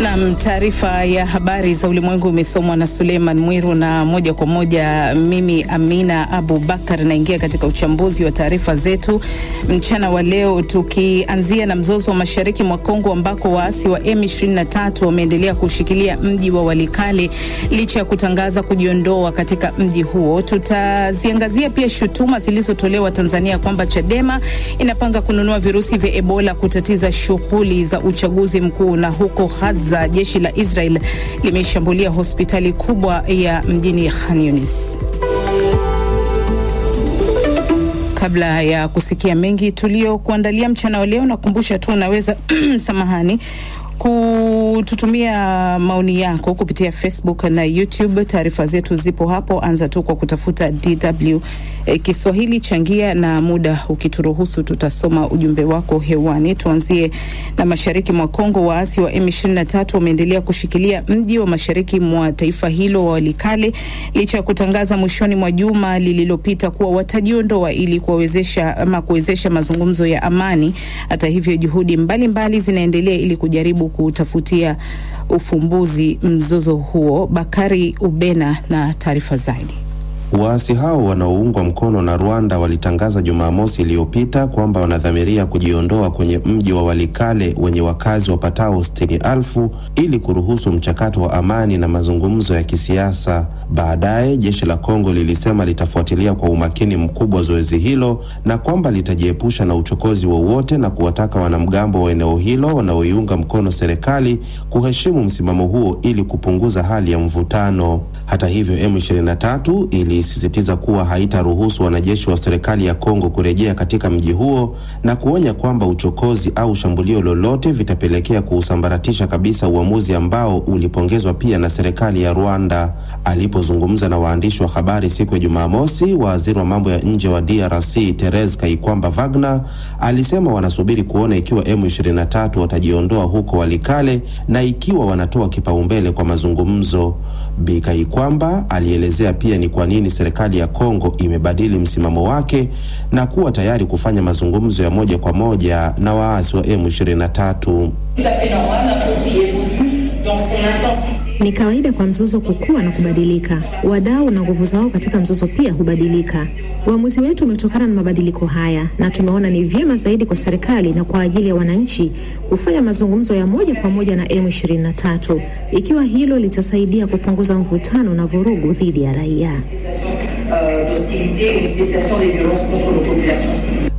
Na taarifa ya habari za ulimwengu imesomwa na Suleiman Mwiru, na moja kwa moja mimi Amina Abubakar naingia katika uchambuzi wa taarifa zetu mchana wa leo, tukianzia na mzozo wa mashariki mwa Kongo ambako waasi wa M23 wameendelea kushikilia mji wa Walikale licha ya kutangaza kujiondoa katika mji huo. Tutaziangazia pia shutuma zilizotolewa Tanzania kwamba Chadema inapanga kununua virusi vya Ebola kutatiza shughuli za uchaguzi mkuu, na huko Gaza jeshi la Israel limeshambulia hospitali kubwa ya mjini Khan Yunis. Kabla ya kusikia mengi tulio kuandalia mchana wa leo, nakumbusha tu unaweza kututumia maoni yako kupitia Facebook na YouTube. Taarifa zetu zipo hapo, anza tu kwa kutafuta DW Kiswahili, changia, na muda ukituruhusu tutasoma ujumbe wako hewani. Tuanzie na mashariki mwa Kongo. Waasi wa M23 wameendelea kushikilia mji wa mashariki mwa taifa hilo wa Walikale licha ya kutangaza mwishoni mwa juma lililopita kuwa watajiondoa ili kuwezesha mazungumzo ya amani. Hata hivyo, juhudi mbalimbali zinaendelea ili kujaribu kutafutia ufumbuzi mzozo huo. Bakari Ubena na taarifa zaidi. Waasi hao wanaoungwa mkono na Rwanda walitangaza Jumamosi iliyopita kwamba wanadhamiria kujiondoa kwenye mji wa Walikale wenye wakazi wapatao 60,000 ili kuruhusu mchakato wa amani na mazungumzo ya kisiasa. Baadaye jeshi la Kongo lilisema litafuatilia kwa umakini mkubwa zoezi hilo na kwamba litajiepusha na uchokozi wowote, na kuwataka wanamgambo wa eneo hilo wanaoiunga mkono serikali kuheshimu msimamo huo ili kupunguza hali ya mvutano. Hata hivyo, M23 ilisisitiza kuwa haitaruhusu wanajeshi wa serikali ya Kongo kurejea katika mji huo na kuonya kwamba uchokozi au shambulio lolote vitapelekea kuusambaratisha kabisa uamuzi ambao ulipongezwa pia na serikali ya Rwanda. Alipozungumza na waandishi wa habari siku ya Jumamosi, waziri wa mambo ya nje wa DRC Therese Kaikwamba Wagner alisema wanasubiri kuona ikiwa M23 watajiondoa huko Walikale na ikiwa wanatoa kipaumbele kwa mazungumzo. Kaikwamba alielezea pia ni kwa nini serikali ya Kongo imebadili msimamo wake na kuwa tayari kufanya mazungumzo ya moja kwa moja na waasi wa M23. Ni kawaida kwa mzozo kukua na kubadilika. Wadau na nguvu zao katika mzozo pia hubadilika. Uamuzi wetu umetokana na mabadiliko haya, na tumeona ni vyema zaidi kwa serikali na kwa ajili ya wananchi kufanya mazungumzo ya moja kwa moja na M23, ikiwa hilo litasaidia kupunguza mvutano na vurugu dhidi ya raia.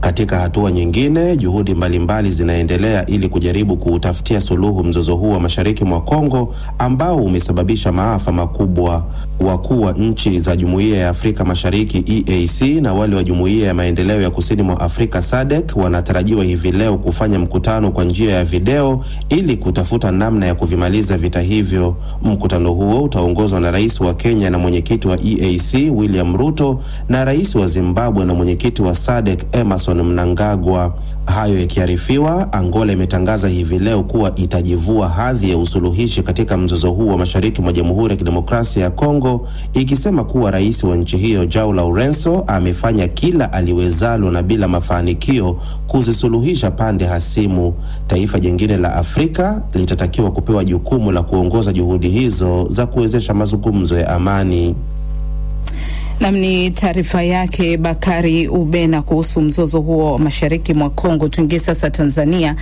Katika hatua nyingine, juhudi mbalimbali zinaendelea ili kujaribu kuutafutia suluhu mzozo huu wa mashariki mwa Kongo ambao umesababisha maafa makubwa. Wakuu wa nchi za Jumuiya ya Afrika Mashariki EAC na wale wa Jumuiya ya Maendeleo ya Kusini mwa Afrika SADC wanatarajiwa hivi leo kufanya mkutano kwa njia ya video ili kutafuta namna ya kuvimaliza vita hivyo. Mkutano huo utaongozwa na Rais wa Kenya na mwenyekiti wa EAC William Ruto na Rais wa Zimbabwe na mwenyekiti wa SADC Emmerson Mnangagwa. Hayo yakiarifiwa, Angola imetangaza hivi leo kuwa itajivua hadhi ya usuluhishi katika mzozo huu wa mashariki mwa Jamhuri ya Kidemokrasia ya Kongo, ikisema kuwa rais wa nchi hiyo Joao Lourenço amefanya kila aliwezalo na bila mafanikio kuzisuluhisha pande hasimu. Taifa jingine la Afrika litatakiwa kupewa jukumu la kuongoza juhudi hizo za kuwezesha mazungumzo ya amani. Namni taarifa yake Bakari Ubena kuhusu mzozo huo mashariki mwa Kongo. Tuingie sasa Tanzania.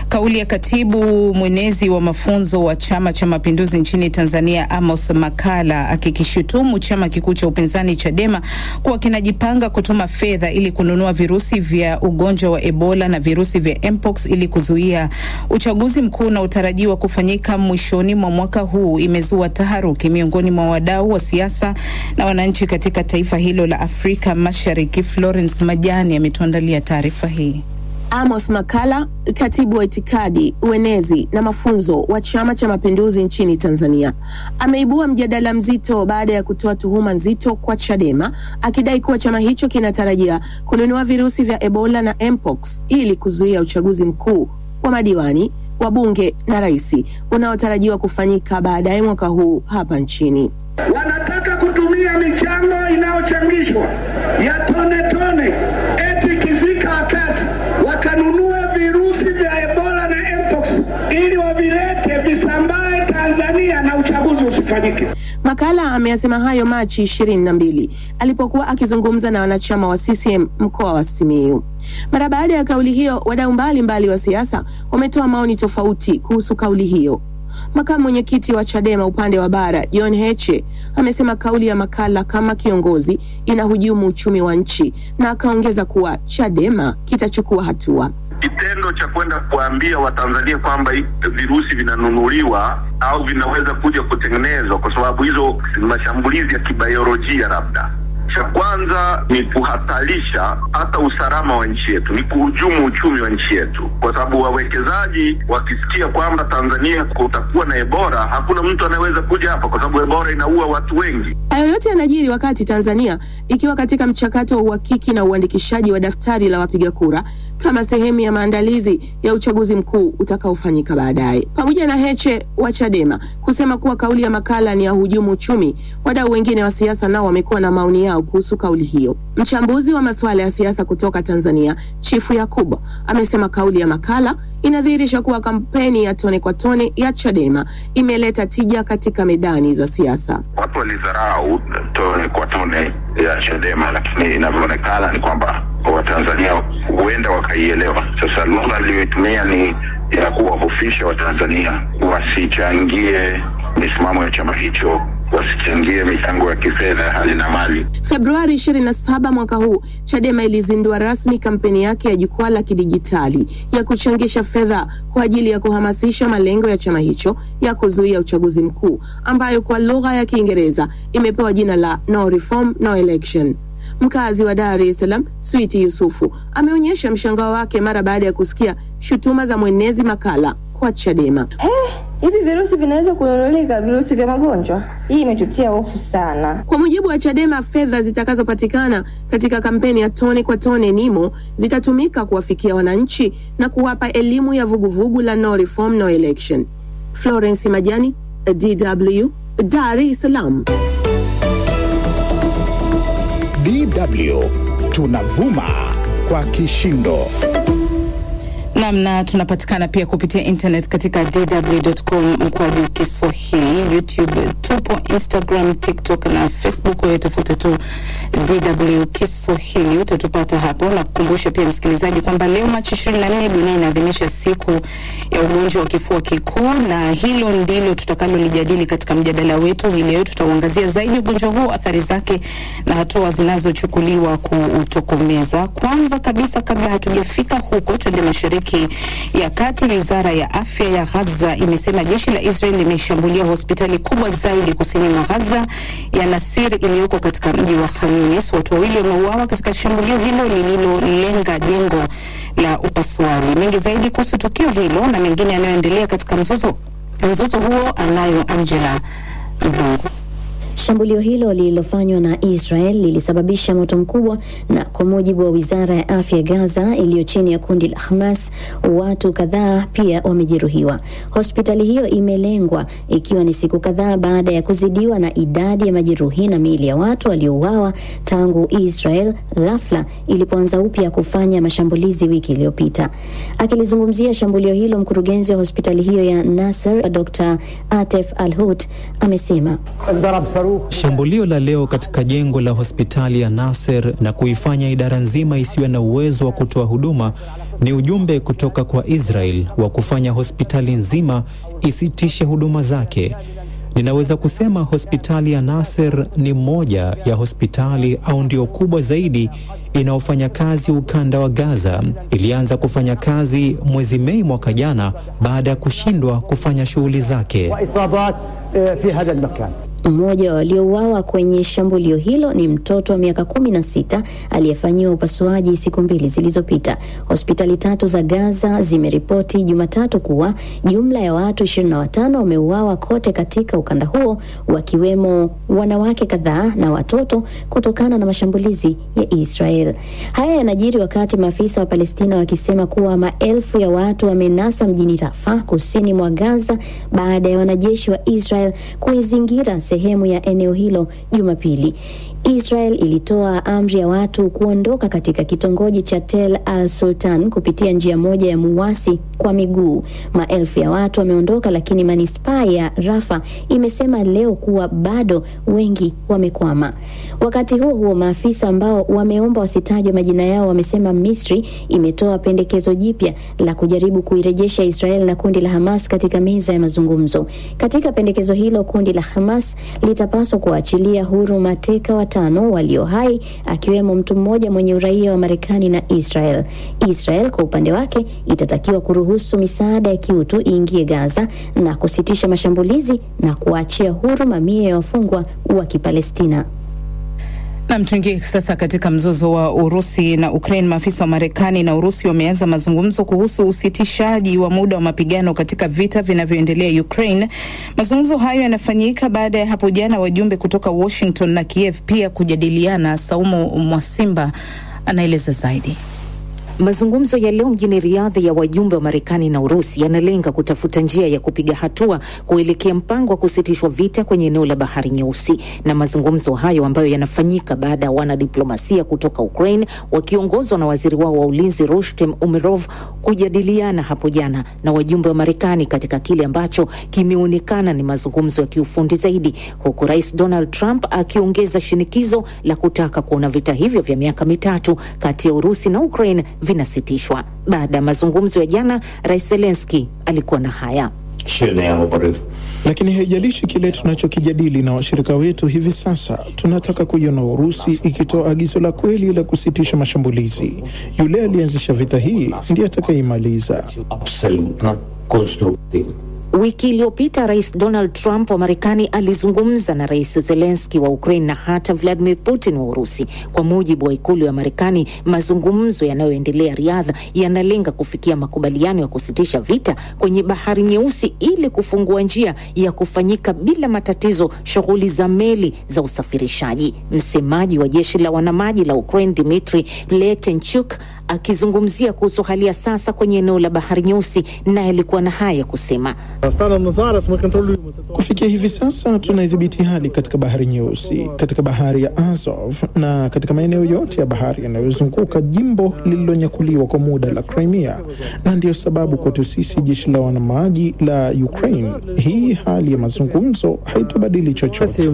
Kauli ya katibu mwenezi wa mafunzo wa Chama cha Mapinduzi nchini Tanzania Amos Makala akikishutumu chama kikuu cha upinzani Chadema kuwa kinajipanga kutuma fedha ili kununua virusi vya ugonjwa wa Ebola na virusi vya Mpox ili kuzuia uchaguzi mkuu na utarajiwa kufanyika mwishoni mwa mwaka huu, imezua taharuki miongoni mwa wadau wa siasa na wananchi katika taifa hilo la Afrika Mashariki. Florence Majani ametuandalia taarifa hii. Amos Makala, katibu wa itikadi, uenezi na mafunzo wa Chama cha Mapinduzi nchini Tanzania, ameibua mjadala mzito baada ya kutoa tuhuma nzito kwa Chadema, akidai kuwa chama hicho kinatarajia kununua virusi vya Ebola na Mpox ili kuzuia uchaguzi mkuu wa madiwani, wabunge na rais unaotarajiwa kufanyika baadaye mwaka huu hapa nchini. Wanataka kutumia michango inayochangishwa ya tone tone, eti kifika wakati wakanunua virusi vya Ebola na Mpox ili wavilete visambae Tanzania na uchaguzi usifanyike. Makalla ameyasema hayo Machi 22 alipokuwa akizungumza na wanachama wa CCM mkoa wa Simiyu. Mara baada ya kauli hiyo, wadau mbalimbali wa siasa wametoa maoni tofauti kuhusu kauli hiyo. Makamu mwenyekiti wa Chadema upande wa bara, John Heche, amesema kauli ya Makalla kama kiongozi inahujumu uchumi wa nchi, na akaongeza kuwa Chadema kitachukua hatua. Kitendo cha kwenda kuambia Watanzania kwamba virusi vinanunuliwa au vinaweza kuja kutengenezwa kwa sababu hizo mashambulizi ya kibiolojia, labda cha kwanza ni kuhatarisha hata usalama wa nchi yetu, ni kuhujumu uchumi wa nchi yetu, kwa sababu wawekezaji wakisikia kwamba Tanzania kutakuwa na Ebola, hakuna mtu anayeweza kuja hapa kwa sababu Ebola inaua watu wengi. Hayo yote yanajiri wakati Tanzania ikiwa katika mchakato wa uhakiki na uandikishaji wa daftari la wapiga kura kama sehemu ya maandalizi ya uchaguzi mkuu utakaofanyika baadaye. Pamoja na Heche wa Chadema kusema kuwa kauli ya Makalla ni ya hujumu uchumi, wadau wengine wa siasa nao wamekuwa na maoni yao kuhusu kauli hiyo. Mchambuzi wa masuala ya siasa kutoka Tanzania, Chifu Yakubu, amesema kauli ya Makalla inadhihirisha kuwa kampeni ya tone kwa tone ya Chadema imeleta tija katika medani za siasa. Watu walidharau tone kwa tone ya Chadema, lakini inavyoonekana ni kwamba Watanzania huenda wakaielewa. Sasa lugha aliyotumia ni ya kuwahofisha Watanzania wasichangie misimamo ya chama hicho, wasichangie michango ya kifedha hali na mali. Februari 27 mwaka huu, Chadema ilizindua rasmi kampeni yake ya jukwaa la kidijitali ya kuchangisha fedha kwa ajili ya kuhamasisha malengo ya chama hicho ya kuzuia uchaguzi mkuu, ambayo kwa lugha ya Kiingereza imepewa jina la No Reform, No Election. Mkazi wa Dar es Salaam, Sweety Yusufu, ameonyesha mshangao wake mara baada ya kusikia shutuma za mwenezi Makalla kwa Chadema. Hivi virusi vinaweza kununulika, virusi vya magonjwa? Hii imetutia hofu sana. Kwa mujibu wa Chadema, fedha zitakazopatikana katika kampeni ya tone kwa tone NIMO zitatumika kuwafikia wananchi na kuwapa elimu ya vuguvugu la No Reform, No Election. Florence Majani, DW, Dar es Salaam. DW tunavuma kwa kishindo. Na tunapatikana pia kupitia internet katika dw.com/Kiswahili. YouTube tupo, Instagram, TikTok na Facebook. Wewe tafuta tu DW Kiswahili utatupata hapo. Na kukumbusha pia msikilizaji kwamba leo Machi 24 dunia inaadhimisha siku ya ugonjwa wa kifua kikuu, na hilo ndilo tutakalolijadili katika mjadala wetu hii leo. Tutaangazia zaidi ugonjwa huo, athari zake na hatua zinazochukuliwa kuutokomeza. Kwanza kabisa, kabla hatujafika huko, twende Mashariki ya Kati. Wizara ya afya ya Gaza imesema jeshi la Israel limeshambulia hospitali kubwa zaidi kusini mwa Gaza ya Nasir iliyoko katika mji wa Khan Yunis. Watu wawili wameuawa katika shambulio hilo lililolenga jengo la upasuaji. Mengi zaidi kuhusu tukio hilo na mengine yanayoendelea katika mzozo huo anayo Angela Mbungu. Shambulio hilo lililofanywa na Israel lilisababisha moto mkubwa, na kwa mujibu wa Wizara ya Afya Gaza iliyo chini ya kundi la Hamas, watu kadhaa pia wamejeruhiwa. Hospitali hiyo imelengwa ikiwa ni siku kadhaa baada ya kuzidiwa na idadi ya majeruhi na miili ya watu waliouawa tangu Israel ghafla ilipoanza upya kufanya mashambulizi wiki iliyopita. Akilizungumzia shambulio hilo, mkurugenzi wa hospitali hiyo ya Nasser, Dr. Atef Al-Hut, amesema shambulio la leo katika jengo la hospitali ya Nasser na kuifanya idara nzima isiwe na uwezo wa kutoa huduma ni ujumbe kutoka kwa Israel wa kufanya hospitali nzima isitishe huduma zake. Ninaweza kusema hospitali ya Nasser ni moja ya hospitali au ndio kubwa zaidi inaofanya kazi ukanda wa Gaza. Ilianza kufanya kazi mwezi Mei mwaka jana baada ya kushindwa kufanya shughuli zake. Mmoja waliouawa kwenye shambulio hilo ni mtoto wa miaka 16 aliyefanyiwa upasuaji siku 2 zilizopita. Hospitali 3 za Gaza zimeripoti Jumatatu kuwa jumla ya watu 25 wameuawa kote katika ukanda huo, wakiwemo wanawake kadhaa na watoto kutokana na mashambulizi ya Israel. Haya yanajiri wakati maafisa wa Palestina wakisema kuwa maelfu ya watu wamenasa mjini Rafah kusini mwa Gaza baada ya wanajeshi wa Israel kuizingira sehemu ya eneo hilo Jumapili. Israel ilitoa amri ya watu kuondoka katika kitongoji cha Tel al-Sultan kupitia njia moja ya Muwasi kwa miguu. Maelfu ya watu wameondoka, lakini manispaa ya Rafa imesema leo kuwa bado wengi wamekwama. Wakati huo huo, maafisa ambao wameomba wasitajwe majina yao wamesema Misri imetoa pendekezo jipya la kujaribu kuirejesha Israel na kundi la Hamas katika meza ya mazungumzo. Katika pendekezo hilo, kundi la Hamas litapaswa kuachilia huru mateka watano walio hai, akiwemo mtu mmoja mwenye uraia wa Marekani na Israel. Israel kwa upande wake itatakiwa kuruhusu misaada ya kiutu iingie Gaza na kusitisha mashambulizi na kuachia huru mamia ya wafungwa wa Kipalestina. Na mtuingie sasa katika mzozo wa Urusi na Ukraine. Maafisa wa Marekani na Urusi wameanza mazungumzo kuhusu usitishaji wa muda wa mapigano katika vita vinavyoendelea Ukraine. Mazungumzo hayo yanafanyika baada ya hapo jana wajumbe kutoka Washington na Kiev pia kujadiliana. Saumu Mwasimba anaeleza zaidi. Mazungumzo ya leo mjini Riyadh ya wajumbe wa Marekani na Urusi yanalenga kutafuta njia ya kupiga hatua kuelekea mpango wa kusitishwa vita kwenye eneo la Bahari Nyeusi. Na mazungumzo hayo ambayo yanafanyika baada ya wanadiplomasia kutoka Ukraine wakiongozwa na waziri wao wa ulinzi Rustem Umerov kujadiliana hapo jana na wajumbe wa Marekani katika kile ambacho kimeonekana ni mazungumzo ya kiufundi zaidi, huku Rais Donald Trump akiongeza shinikizo la kutaka kuona vita hivyo vya miaka mitatu kati ya Urusi na Ukraine vinasitishwa. Baada ya mazungumzo ya jana, Rais Zelensky alikuwa na haya: lakini haijalishi kile tunachokijadili na washirika wetu hivi sasa, tunataka kuiona Urusi ikitoa agizo la kweli la kusitisha mashambulizi. Yule alianzisha vita hii ndiye atakayeimaliza. Wiki iliyopita Rais Donald Trump wa Marekani alizungumza na Rais Zelensky wa Ukraine na hata Vladimir Putin wa Urusi. Kwa mujibu wa ikulu ya Marekani, mazungumzo yanayoendelea Riyadh yanalenga kufikia makubaliano ya kusitisha vita kwenye Bahari Nyeusi ili kufungua njia ya kufanyika bila matatizo shughuli za meli za usafirishaji. Msemaji wa jeshi la wanamaji la Ukraine Dmitry Pletenchuk akizungumzia kuhusu hali ya sasa kwenye eneo la Bahari Nyeusi na alikuwa na haya kusema: kufikia hivi sasa tunaidhibiti hali katika Bahari Nyeusi, katika bahari ya Azov na katika maeneo yote ya bahari yanayozunguka jimbo lililonyakuliwa kwa muda la Crimea. Na ndio sababu kwetu sisi jeshi la wanamaji la Ukraine, hii hali ya mazungumzo haitobadili chochote.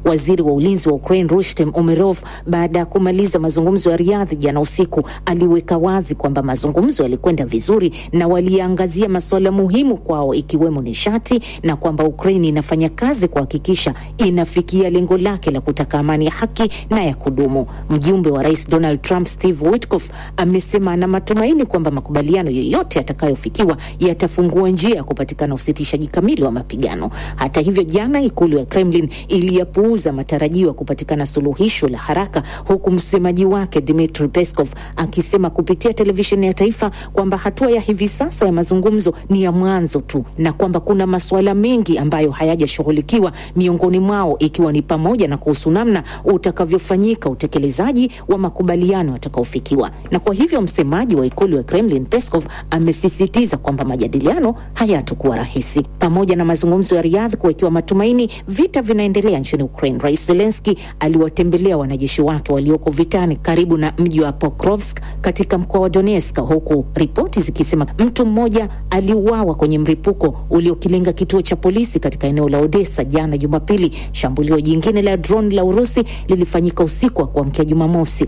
Waziri wa ulinzi wa Ukraine Rustem Umerov, baada ya kumaliza mazungumzo ya Riyadh jana usiku, aliweka wazi kwamba mazungumzo yalikwenda vizuri na waliangazia masuala muhimu kwao ikiwemo nishati, na kwamba Ukraine inafanya kazi kuhakikisha inafikia lengo lake la kutaka amani ya haki na ya kudumu. Mjumbe wa Rais Donald Trump Steve Witkoff amesema ana matumaini kwamba makubaliano yoyote yatakayofikiwa yatafungua njia ya kupatikana usitishaji kamili wa mapigano. Hata hivyo, jana ikulu ya Kremlin iliyapuuza matarajio ya kupatikana suluhisho la haraka, huku msemaji wake Dmitry Peskov akisema kupitia televisheni ya taifa kwamba hatua ya hivi sasa ya mazungumzo ni ya mwanzo tu na kwamba kuna masuala mengi ambayo hayajashughulikiwa, miongoni mwao ikiwa ni pamoja na kuhusu namna utakavyofanyika utekelezaji wa makubaliano yatakayofikiwa. Na kwa hivyo msemaji wa ikulu ya Kremlin Peskov amesisitiza kwamba majadiliano hayatakuwa rahisi. Pamoja na mazungumzo ya Riyadh kuwekewa matumaini, vita vinaendelea nchini Ukraine. Rais Zelensky aliwatembelea wanajeshi wake walioko vitani karibu na mji wa Pokrovsk katika mkoa wa Donetsk, huku ripoti zikisema mtu mmoja aliuawa kwenye mripuko uliokilenga kituo cha polisi katika eneo la Odessa jana Jumapili. Shambulio jingine la drone la Urusi lilifanyika usiku wa kuamkia Jumamosi.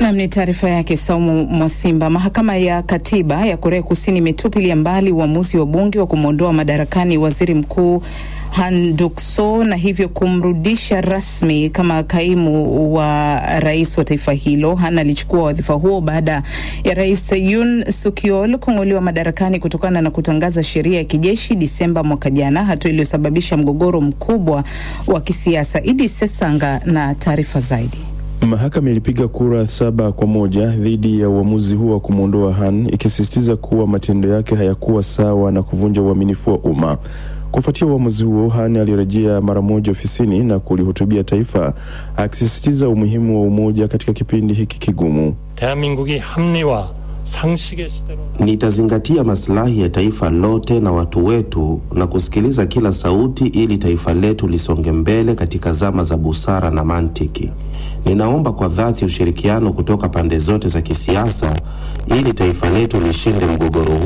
Na ni taarifa yake Saumu Mwasimba. Mahakama ya Katiba ya Korea Kusini imetupilia mbali uamuzi wa bunge wa kumwondoa madarakani waziri mkuu Han Duck-soo na hivyo kumrudisha rasmi kama kaimu wa rais wa taifa hilo. Han alichukua wadhifa huo baada ya Rais Yoon Suk Yeol kung'olewa madarakani kutokana na kutangaza sheria ya kijeshi Disemba mwaka jana, hatua iliyosababisha mgogoro mkubwa wa kisiasa. Idi Sesanga na taarifa zaidi. Mahakama ilipiga kura 7-1 dhidi ya uamuzi huo wa kumwondoa Han, ikisisitiza kuwa matendo yake hayakuwa sawa na kuvunja uaminifu wa umma. Kufuatia uamuzi huo, Han alirejea mara moja ofisini na kulihutubia taifa, akisisitiza umuhimu wa umoja katika kipindi hiki kigumu. 대한민국이 합리화 Nitazingatia maslahi ya taifa lote na watu wetu na kusikiliza kila sauti ili taifa letu lisonge mbele katika zama za busara na mantiki. Ninaomba kwa dhati ushirikiano kutoka pande zote za kisiasa ili taifa letu lishinde mgogoro huu